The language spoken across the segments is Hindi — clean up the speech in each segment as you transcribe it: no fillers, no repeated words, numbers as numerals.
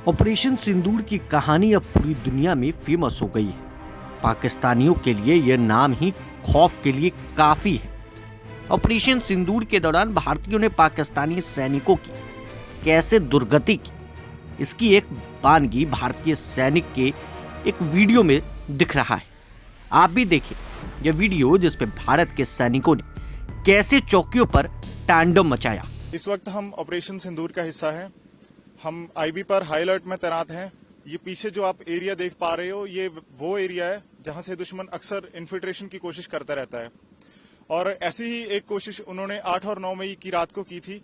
ऑपरेशन सिंदूर की कहानी अब पूरी दुनिया में फेमस हो गई है। पाकिस्तानियों के लिए यह नाम ही खौफ के लिए काफी है। ऑपरेशन सिंदूर के दौरान भारतीयों ने पाकिस्तानी सैनिकों की कैसे दुर्गति की, इसकी एक बानगी भारतीय सैनिक के एक वीडियो में दिख रहा है। आप भी देखिए यह वीडियो, जिसपे भारत के सैनिकों ने कैसे चौकियों पर तांडव मचाया। इस वक्त हम ऑपरेशन सिंदूर का हिस्सा हैं। हम आईबी पर हाई अलर्ट में तैनात हैं। ये पीछे जो आप एरिया देख पा रहे हो, ये वो एरिया है जहां से दुश्मन अक्सर इन्फिल्ट्रेशन की कोशिश करता रहता है। और ऐसी ही एक कोशिश उन्होंने 8 और 9 मई की रात को की थी।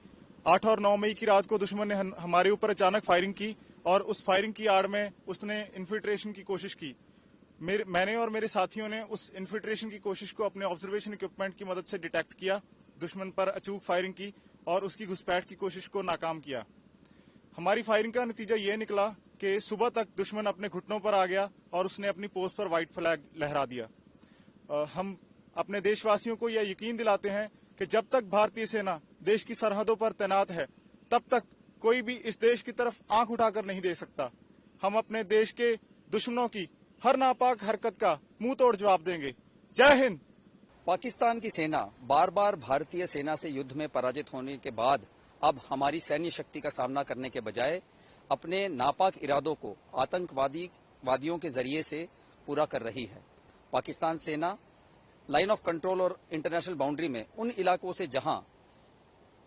8 और 9 मई की रात को दुश्मन ने हमारे ऊपर अचानक फायरिंग की और उस फायरिंग की आड़ में उसने इन्फिल्ट्रेशन की कोशिश की। मैंने और मेरे साथियों ने उस इन्फिल्ट्रेशन की कोशिश को अपने ऑब्जर्वेशन इक्विपमेंट की मदद से डिटेक्ट किया, दुश्मन पर अचूक फायरिंग की और उसकी घुसपैठ की कोशिश को नाकाम किया। हमारी फायरिंग का नतीजा ये निकला कि सुबह तक दुश्मन अपने घुटनों पर आ गया और उसने अपनी पोस्ट पर व्हाइट फ्लैग लहरा दिया। हम अपने देशवासियों को यह यकीन दिलाते हैं कि जब तक भारतीय सेना देश की सरहदों पर तैनात है, तब तक कोई भी इस देश की तरफ आंख उठाकर नहीं देख सकता। हम अपने देश के दुश्मनों की हर नापाक हरकत का मुंह तोड़ जवाब देंगे। जय हिंद। पाकिस्तान की सेना बार बार भारतीय सेना से युद्ध में पराजित होने के बाद अब हमारी सैन्य शक्ति का सामना करने के बजाय अपने नापाक इरादों को आतंकवादियों के जरिए से पूरा कर रही है। पाकिस्तान सेना लाइन ऑफ कंट्रोल और इंटरनेशनल बाउंड्री में उन इलाकों से जहां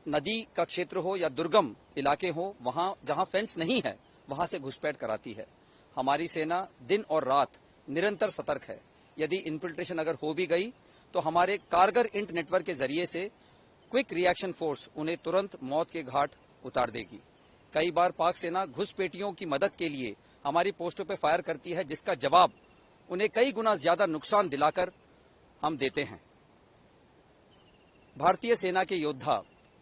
नदी का क्षेत्र हो या दुर्गम इलाके हो, वहां जहां फेंस नहीं है, वहां से घुसपैठ कराती है। हमारी सेना दिन और रात निरंतर सतर्क है। यदि इन्फिल्ट्रेशन अगर हो भी गई तो हमारे कारगर इंट नेटवर्क के जरिए से क्विक रिएक्शन फोर्स उन्हें तुरंत मौत के घाट उतार देगी। कई बार पाक सेना घुसपैठियों की मदद के लिए हमारी पोस्टों पर फायर करती है, जिसका जवाब उन्हें कई गुना ज्यादा नुकसान दिलाकर हम देते हैं। भारतीय सेना के योद्धा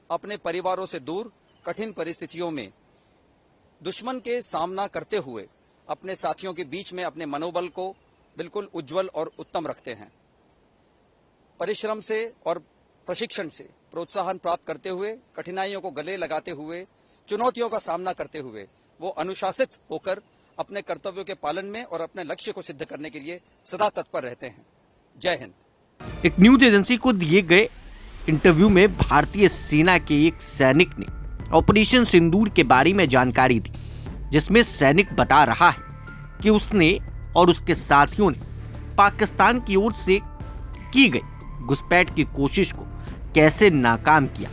अपने परिवारों से दूर कठिन परिस्थितियों में दुश्मन के सामना करते हुए अपने साथियों के बीच में अपने मनोबल को बिल्कुल उज्जवल और उत्तम रखते हैं। परिश्रम से और प्रशिक्षण से प्रोत्साहन प्राप्त करते हुए, कठिनाइयों को गले लगाते हुए, चुनौतियों का सामना करते हुए वो अनुशासित होकर अपने कर्तव्यों के पालन में और अपने लक्ष्य को सिद्ध करने के लिए सदा तत्पर रहते हैं। जय हिंद। एक न्यूज एजेंसी को दिए गए इंटरव्यू में भारतीय सेना के एक सैनिक ने ऑपरेशन सिंदूर के बारे में जानकारी दी, जिसमें सैनिक बता रहा है कि उसने और उसके साथियों ने पाकिस्तान की ओर से की गई घुसपैठ की कोशिश को कैसे नाकाम किया।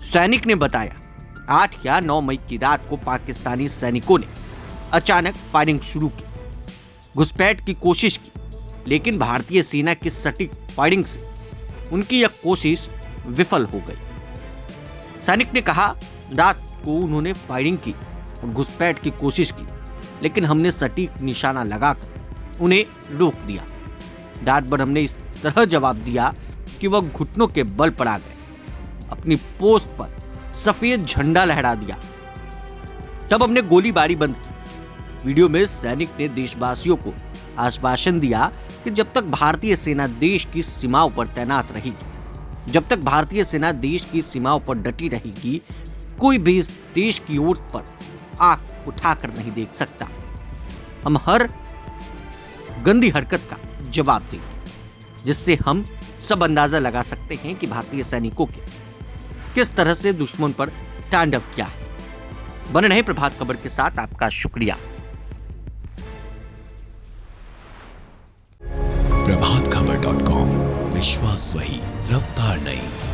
सैनिक ने बताया, 8 या 9 मई की रात को पाकिस्तानी सैनिकों ने अचानक फायरिंग शुरू की, घुसपैठ की कोशिश की, लेकिन भारतीय सेना की सटीक फायरिंग से उनकी यह कोशिश विफल हो गई। सैनिक ने कहा, रात को उन्होंने फायरिंग की और घुसपैठ की कोशिश की, लेकिन हमने सटीक निशाना लगाकर उन्हें रोक दिया। रात भर हमने इस तरह जवाब दिया कि वह घुटनों के बल पर आ गए, अपनी पोस्ट पर सफेद झंडा लहरा दिया। तब हमने गोलीबारी बंद की। वीडियो में सैनिक ने देशवासियों को आश्वासन दिया कि जब तक भारतीय सेना देश की सीमाओं पर तैनात रहेगी, जब तक भारतीय सेना देश की सीमाओं पर डटी रहेगी, कोई भी इस देश की ओर पर आंख उठाकर नहीं देख सकता। हम हर गंदी हरकत का जवाब देंगे, जिससे हम सब अंदाजा लगा सकते हैं कि भारतीय सैनिकों के किस तरह से दुश्मन पर तांडव किया है। बने रहे प्रभात खबर के साथ। आपका शुक्रिया। प्रभातखबर.com, विश्वास वही, रफ्तार नहीं।